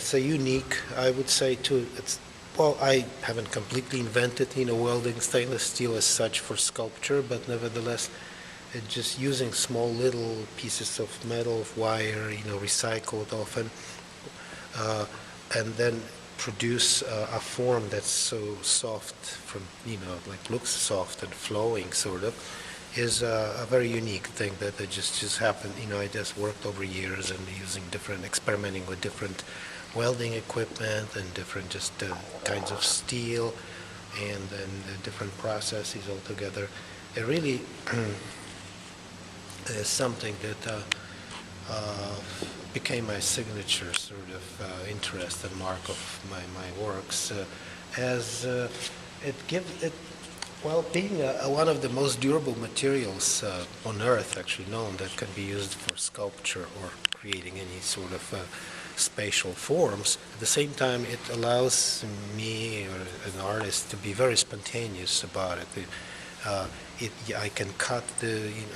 it's a unique, I would say, too. Well, I haven't completely invented, welding stainless steel as such for sculpture, but nevertheless, just using small little pieces of metal, of wire, recycled often, and then produce a form that's so soft like looks soft and flowing sort of, is a very unique thing that just happened. I just worked over years and experimenting with different welding equipment and different just kinds of steel and different processes altogether. It really is something that became my signature sort of interest and mark of my works, as it gives it. Well, being one of the most durable materials on Earth, actually known, that can be used for sculpture or creating any sort of spatial forms, at the same time it allows me or an artist to be very spontaneous about it. I can cut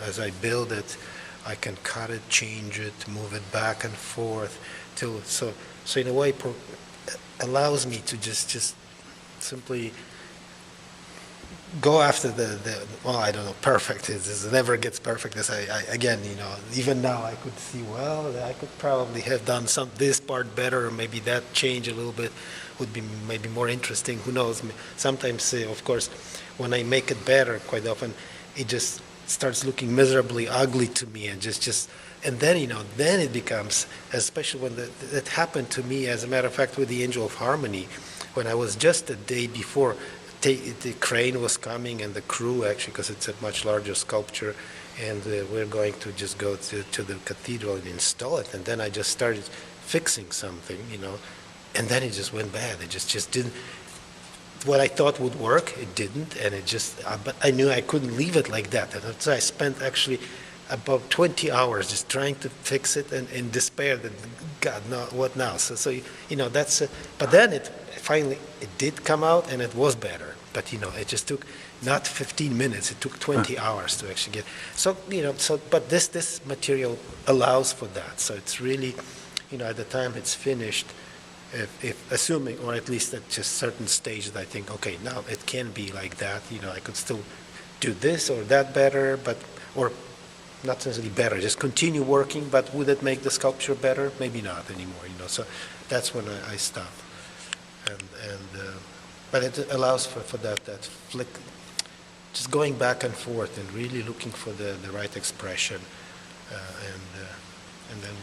as I build it, I can cut it, change it, move it back and forth, so in a way allows me to just simply go after well, I don't know, perfect. It never gets perfect. As again, even now I could see, well, I could probably have done this part better, or maybe that change a little bit would be maybe more interesting. Who knows? Sometimes, of course, when I make it better, quite often, it just starts looking miserably ugly to me, and and then, then it becomes, especially when that happened to me, as a matter of fact, with the Angel of Harmony, when I was just a day before, the crane was coming and the crew, actually, because it's a much larger sculpture, and we're going to just go to the cathedral and install it, and then I just started fixing something, and then it just went bad. It just didn't. What I thought would work, it didn't, and but I knew I couldn't leave it like that, and so I spent actually about 20 hours just trying to fix it, and in despair that, God, no, what now? So that's it. But then it did come out, and it was better. But it just took not 15 minutes; it took 20 hours to actually get. So but this material allows for that. So it's really, at the time it's finished, if assuming, or at least at just certain stage, that I think, okay, now it can be like that. I could still do this or that better, or not necessarily better, just continue working, but would it make the sculpture better? Maybe not anymore, So that's when I stop. But it allows for that flick, just going back and forth and really looking for the right expression, and then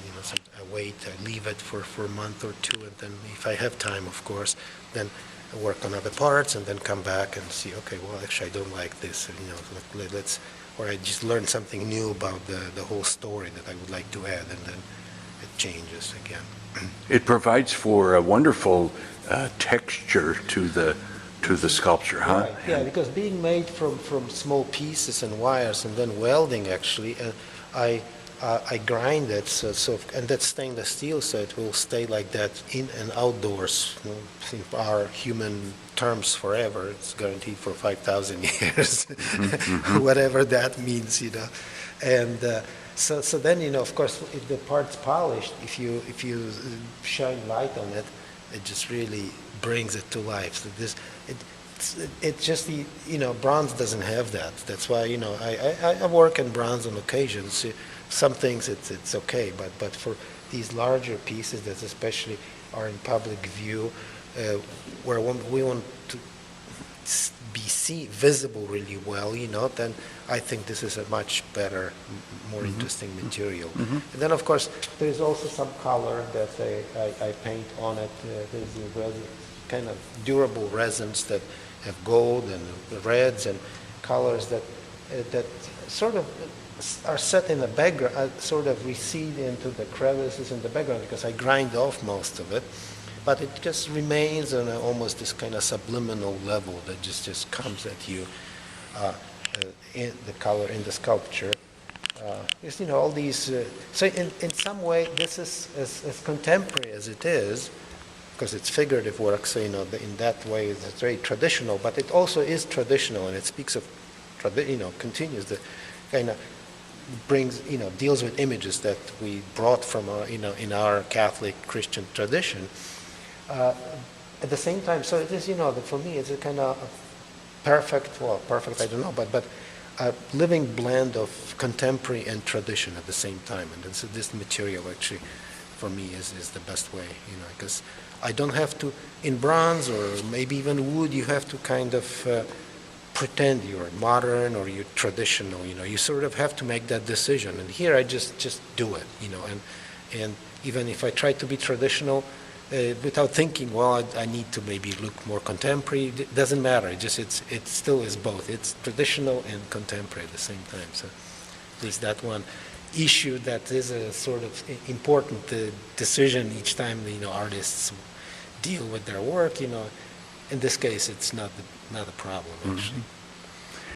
I wait, I leave it for a month or two, and then if I have time, of course, then I work on other parts and then come back and see, okay, well, actually I don't like this, let's, or I just learn something new about the whole story that I would like to add, and then it changes again. It provides for a wonderful texture to the sculpture, huh? Right. Yeah, because being made from small pieces and wires, and then welding, actually, I grind it, and that's stainless steel, so it will stay like that in and outdoors, in our human terms, forever. It's guaranteed for 5,000 years, whatever that means, And so then, of course, if the part's polished, if you shine light on it, it just really brings it to life. So it's just bronze doesn't have that. That's why I work in bronze on occasions. Some things it's okay, but for these larger pieces that especially are in public view, where we want to be visible really well, then I think this is a much better, more interesting material. And then, of course, there's also some color that I paint on it. There's kind of durable resins that have gold and reds and colors that sort of are set in the background, sort of recede into the crevices in the background, because I grind off most of it. But it just remains on almost this kind of subliminal level that just comes at you in the color in the sculpture. All these. So in some way, this is as contemporary as it is, because it's figurative work. So in that way, it's very traditional. But it also is traditional, and it speaks of continues the kind of brings, deals with images that we brought from our, in our Catholic Christian tradition. At the same time, so it is, for me, it's a kind of perfect, I don't know, but a living blend of contemporary and tradition at the same time. And so this material actually, for me, is the best way, because I don't have to, in bronze or maybe even wood, you have to kind of pretend you're modern or you're traditional, you sort of have to make that decision. And here I just do it, and even if I try to be traditional, without thinking, well, I need to maybe look more contemporary. It doesn't matter. It still is both. It's traditional and contemporary at the same time. So at least that one issue that is a sort of important decision each time artists deal with their work. In this case, it's not a problem actually.